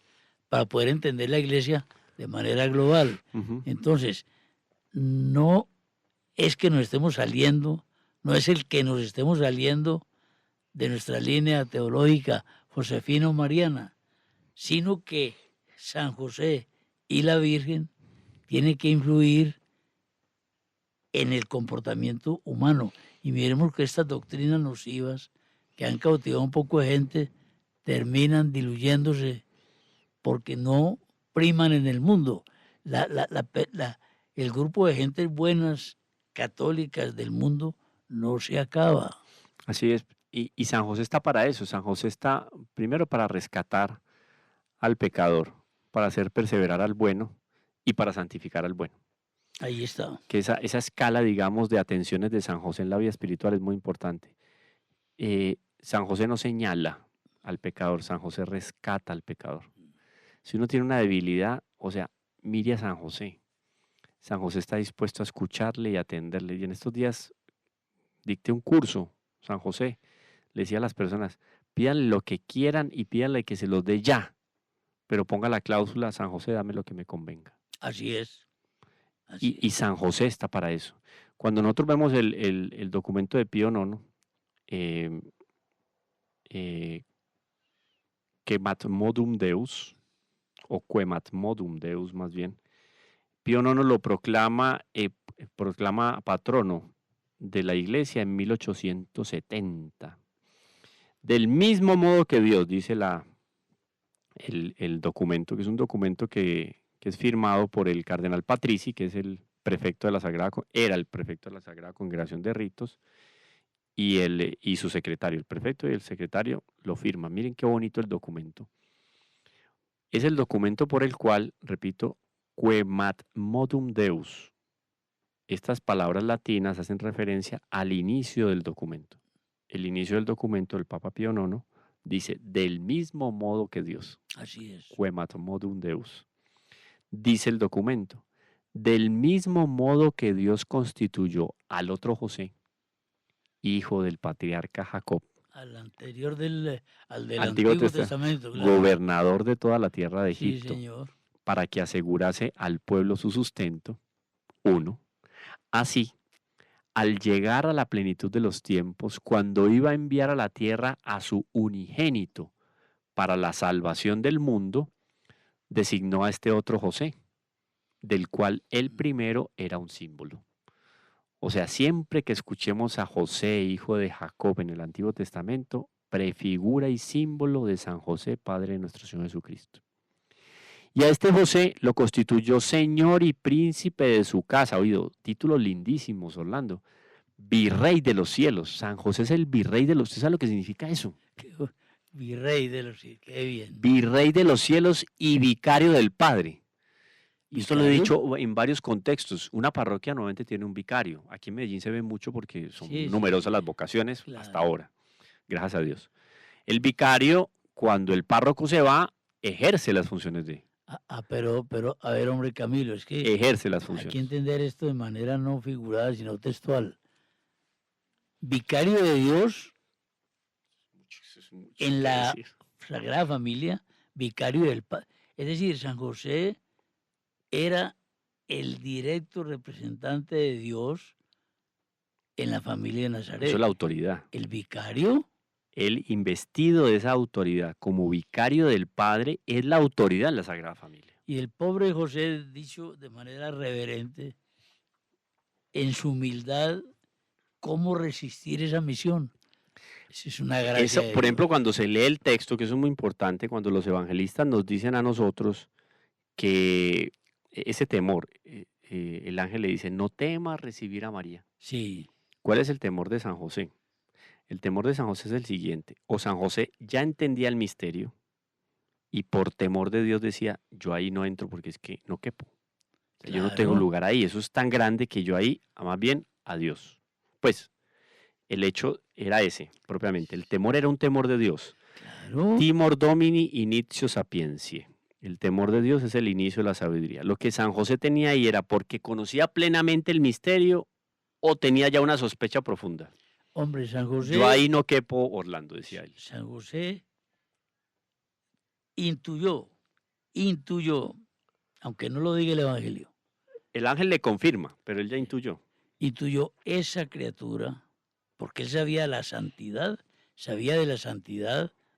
para poder entender la iglesia de manera global. Ujú. Entonces, no es que nos estemos saliendo, no es el que nos estemos saliendo de nuestra línea teológica josefino-mariana, sino que San José y la Virgen tienen que influir en el comportamiento humano. Y miremos que estas doctrinas nocivas que han cautivado un poco de gente terminan diluyéndose porque no priman en el mundo. El grupo de gentes buenas, católicas del mundo, no se acaba. Así es. Y San José está para eso. San José está primero para rescatar al pecador, para hacer perseverar al bueno y para santificar al bueno. Ahí está. Que esa escala, digamos, de atenciones de San José en la vida espiritual es muy importante. San José no señala al pecador, San José rescata al pecador. Si uno tiene una debilidad, o sea, mire a San José. San José está dispuesto a escucharle y atenderle. Y en estos días dicté un curso, San José. Le decía a las personas, pídanle lo que quieran y pídanle que se los dé ya. Pero ponga la cláusula, San José, dame lo que me convenga. Así es. Y San José está para eso. Cuando nosotros vemos el documento de Pío IX, Quemat Modum Deus, o Quemat Modum Deus más bien, Pío IX lo proclama patrono de la iglesia en 1870. Del mismo modo que Dios, dice el documento, que es un documento que es firmado por el cardenal Patrici, que es el prefecto de la Sagrada, era el prefecto de la Sagrada Congregación de Ritos, y su secretario, el prefecto y el secretario lo firman. Miren qué bonito el documento. Es el documento por el cual, repito, Quemat Modum Deus. Estas palabras latinas hacen referencia al inicio del documento. El inicio del documento del Papa Pío IX dice, del mismo modo que Dios. Así es. Quemat Modum Deus. Dice el documento, del mismo modo que Dios constituyó al otro José, hijo del patriarca Jacob, Al anterior al del Antiguo Antiguo Testamento, claro. gobernador de toda la tierra de Sí, Egipto, señor. para que asegurase al pueblo su sustento. 1. Así, al llegar a la plenitud de los tiempos, cuando iba a enviar a la tierra a su unigénito para la salvación del mundo, designó a este otro José, del cual el primero era un símbolo. O sea, siempre que escuchemos a José, hijo de Jacob, en el Antiguo Testamento, prefigura y símbolo de San José, Padre de nuestro Señor Jesucristo. Y a este José lo constituyó señor y príncipe de su casa. Oído, títulos lindísimos, Orlando. Virrey de los cielos. San José es el virrey de los cielos. ¿Usted sabe lo que significa eso? Virrey de los cielos, qué bien. Virrey de los cielos y vicario del Padre. Y esto lo he ¿Vicario? dicho en varios contextos. Una parroquia normalmente tiene un vicario. Aquí en Medellín se ve mucho porque son Sí, sí, numerosas sí. las vocaciones Claro. hasta ahora. Gracias a Dios. El vicario, cuando el párroco se va, ejerce las funciones de... Pero, a ver, hombre Camilo, es que Ejerce las hay que funciones. entender esto de manera no figurada, sino textual. Vicario de Dios en la Sagrada Familia, vicario del Padre. Es decir, San José era el directo representante de Dios en la familia de Nazaret. Eso es la autoridad. El vicario, El investido de esa autoridad como vicario del Padre es la autoridad en la Sagrada Familia. y el pobre José, dicho de manera reverente, en su humildad, ¿cómo resistir esa misión? Esa es una gracia. Eso, de por ejemplo, Dios. cuando se lee el texto, que eso es muy importante, cuando los evangelistas nos dicen a nosotros que ese temor, el ángel le dice, no temas recibir a María. Sí, ¿Cuál es el temor de San José? El temor de San José es el siguiente. O San José ya entendía el misterio y por temor de Dios decía, yo ahí no entro porque es que no quepo. O sea, yo no tengo Claro. lugar ahí, eso es tan grande que yo ahí, más bien, a Dios. Pues el hecho era ese, propiamente. El temor era un temor de Dios. Claro. Timor domini initio sapientiae. El temor de Dios es el inicio de la sabiduría. Lo que San José tenía ahí era porque conocía plenamente el misterio o tenía ya una sospecha profunda. Hombre, San José, Yo ahí no quepo, Orlando, decía él. San José intuyó, aunque no lo diga el Evangelio, El ángel le confirma, pero él ya intuyó. intuyó esa criatura, porque él sabía de la santidad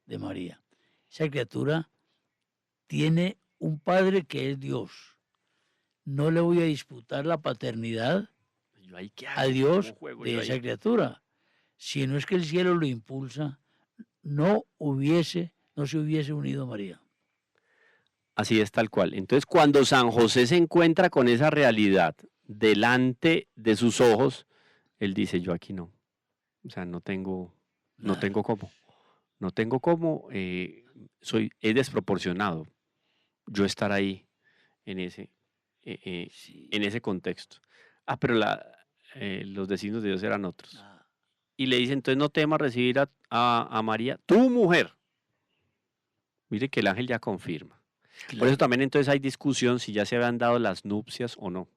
de María. Esa criatura tiene un padre que es Dios. No le voy a disputar la paternidad Yo ahí, ¿qué a hago? Dios ¿Cómo juego de yo ahí? esa criatura. Si no es que el cielo lo impulsa, no se hubiese unido María. Así es, tal cual. Entonces, cuando San José se encuentra con esa realidad delante de sus ojos, él dice, yo aquí no. O sea, no tengo Claro. cómo. No tengo cómo. Es desproporcionado yo estar ahí en ese, Sí. en ese contexto. Pero los designios de Dios eran otros. Ah, Y le dice, entonces no temas recibir a María, tu mujer. Mire que el ángel ya confirma. Por claro. eso también entonces hay discusión si ya se habían dado las nupcias o no.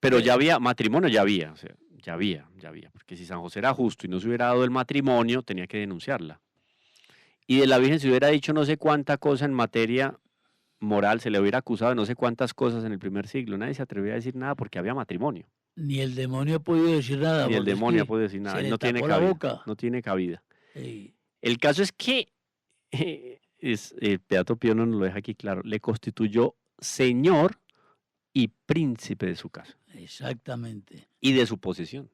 Pero ya había, matrimonio ya había, o sea, ya había, porque si San José era justo y no se hubiera dado el matrimonio, tenía que denunciarla. Y de la Virgen se hubiera dicho no sé cuánta cosa en materia moral, se le hubiera acusado de no sé cuántas cosas en el primer siglo, nadie se atrevía a decir nada porque había matrimonio. Ni el demonio ha podido decir nada. Ni el porque es demonio que puede decir nada, se él le no tiene tapó la cabida, boca. no tiene cabida. Ey, El caso es que el Beato Pío nos lo deja aquí claro, le constituyó señor y príncipe de su casa exactamente. y de su posesión.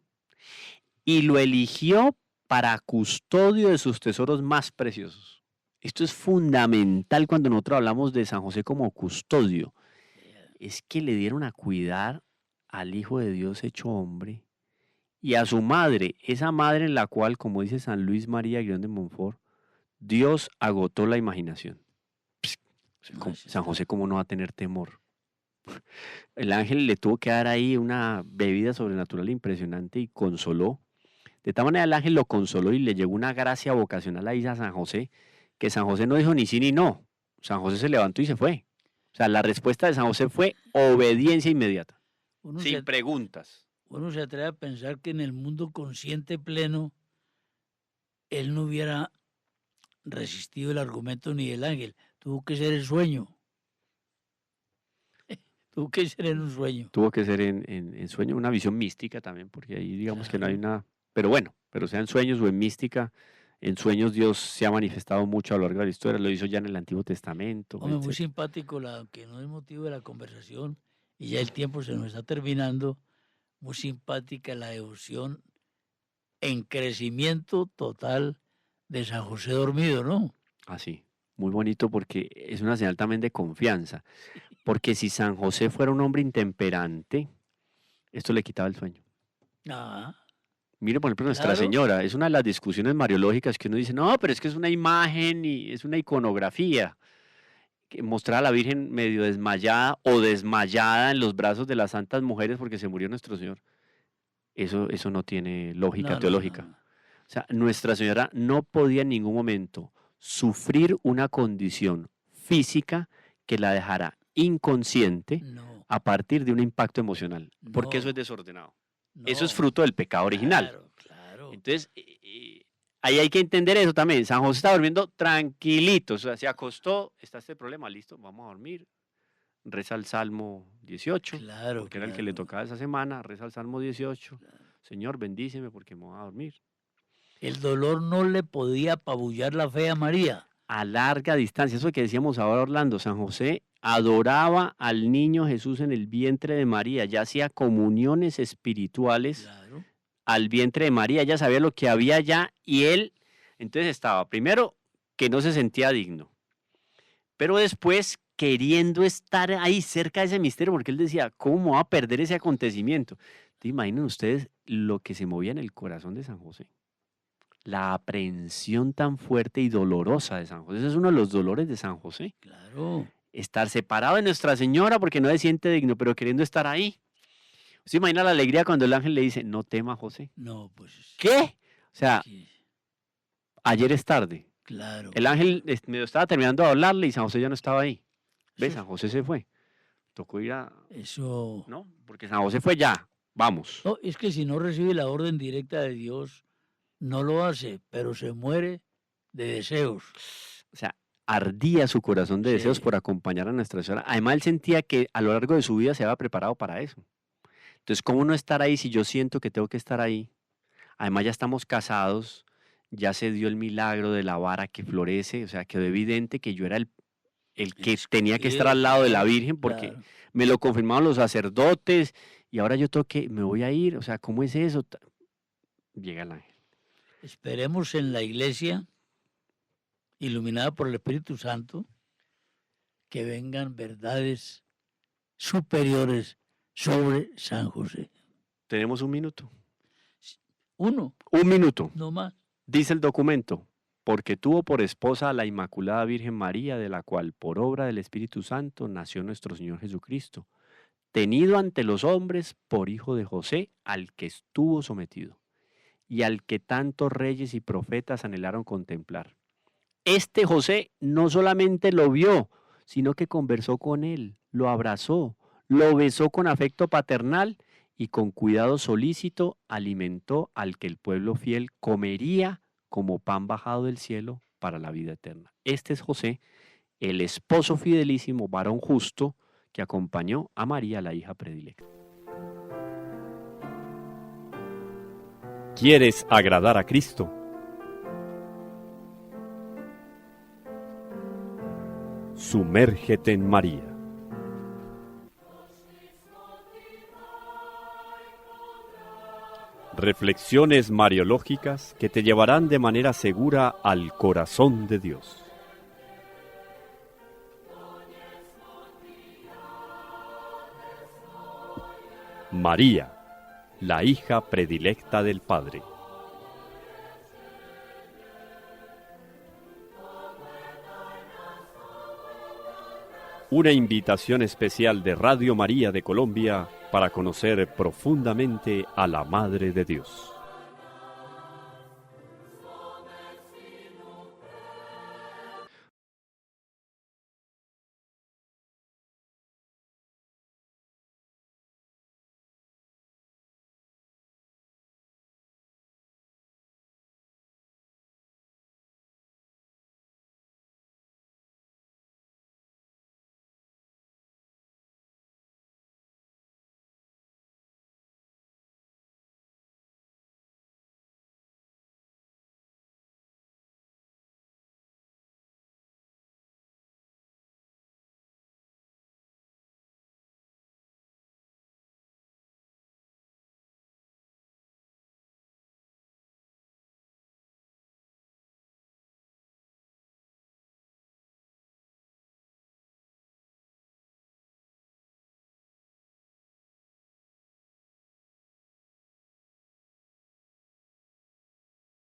Y lo eligió para custodio de sus tesoros más preciosos. Esto es fundamental cuando nosotros hablamos de San José como custodio. Es que le dieron a cuidar al Hijo de Dios hecho hombre y a su madre, esa madre en la cual, como dice San Luis María Guión de Montfort, Dios agotó la imaginación. San José, ¿cómo no va a tener temor? El ángel le tuvo que dar ahí una bebida sobrenatural impresionante y consoló. De tal manera el ángel lo consoló y le llegó una gracia vocacional ahí a San José, que San José no dijo ni sí ni no. San José se levantó y se fue. O sea, la respuesta de San José fue obediencia inmediata, sin preguntas. Uno se atreve a pensar que en el mundo consciente pleno él no hubiera resistido el argumento ni del ángel. Tuvo que ser el sueño. Tuvo que ser en un sueño. Tuvo que ser en sueño, una visión mística también, porque ahí digamos que no hay una... Pero bueno, pero sea en sueños o en mística, en sueños Dios se ha manifestado mucho a lo largo de la historia, lo hizo ya en el Antiguo Testamento. Hombre, muy etcétera. simpático, que no es motivo de la conversación, y ya el tiempo se nos está terminando. Muy simpática la devoción en crecimiento total de San José dormido, ¿no? Así, muy bonito porque es una señal también de confianza. Porque si San José fuera un hombre intemperante, esto le quitaba el sueño. Ah, Mire, por ejemplo, Nuestra claro. Señora, es una de las discusiones mariológicas que uno dice, no, pero es que es una imagen y es una iconografía. Que mostrar a la Virgen medio desmayada o desmayada en los brazos de las santas mujeres porque se murió nuestro Señor. Eso no tiene lógica No. teológica. O sea, Nuestra Señora no podía en ningún momento sufrir una condición física que la dejara inconsciente No, a partir de un impacto emocional, porque eso No. es desordenado. no. Eso es fruto del pecado original. Claro. Entonces, ahí hay que entender eso también. San José está durmiendo tranquilito, o sea, se acostó, está este problema, listo, vamos a dormir. Reza el Salmo 18, Claro, porque era el que le tocaba esa semana, reza el Salmo 18. Señor, bendíceme porque me voy a dormir. El dolor no le podía apabullar la fe a María. A larga distancia, eso que decíamos ahora, Orlando, San José adoraba al niño Jesús en el vientre de María, ya hacía comuniones espirituales Claro. al vientre de María, ella sabía lo que había allá y él, entonces estaba, primero, que no se sentía digno, pero después queriendo estar ahí cerca de ese misterio, porque él decía, ¿cómo va a perder ese acontecimiento? ¿Te imaginan ustedes lo que se movía en el corazón de San José? la aprehensión tan fuerte y dolorosa de San José. Ese es uno de los dolores de San José. Claro. Estar separado de Nuestra Señora porque no se siente digno, pero queriendo estar ahí. ¿Se imagina la alegría cuando el ángel le dice, no tema, José? No, pues. ¿Qué? O sea, Sí, ayer es tarde. claro. El ángel medio estaba terminando de hablarle y San José ya no estaba ahí. ¿Ves? Eso- San José se fue. Tocó ir a... Eso. ¿No? Porque San José fue ya. Vamos. No, es que si no recibe la orden directa de Dios, no lo hace, pero se muere de deseos. O sea, ardía su corazón de deseos Sí. por acompañar a Nuestra Señora. Además, él sentía que a lo largo de su vida se había preparado para eso. Entonces, ¿cómo no estar ahí si yo siento que tengo que estar ahí? Además, ya estamos casados, ya se dio el milagro de la vara que florece, o sea, quedó evidente que yo era el que tenía que estar al lado de la Virgen porque Claro. me lo confirmaron los sacerdotes y ahora yo tengo que, me voy a ir, o sea, ¿cómo es eso? Llega el ángel. Esperemos en la iglesia, iluminada por el Espíritu Santo, que vengan verdades superiores sobre San José. Tenemos un minuto. Uno, Un minuto. no más. Dice el documento, porque tuvo por esposa a la Inmaculada Virgen María, de la cual por obra del Espíritu Santo nació nuestro Señor Jesucristo, tenido ante los hombres por hijo de José, al que estuvo sometido, y al que tantos reyes y profetas anhelaron contemplar. Este José no solamente lo vio, sino que conversó con él, lo abrazó, lo besó con afecto paternal y con cuidado solícito alimentó al que el pueblo fiel comería como pan bajado del cielo para la vida eterna. Este es José, el esposo fidelísimo, varón justo, que acompañó a María, la hija predilecta. ¿Quieres agradar a Cristo? Sumérgete en María. Reflexiones mariológicas que te llevarán de manera segura al corazón de Dios. María, la hija predilecta del Padre. Una invitación especial de Radio María de Colombia para conocer profundamente a la Madre de Dios.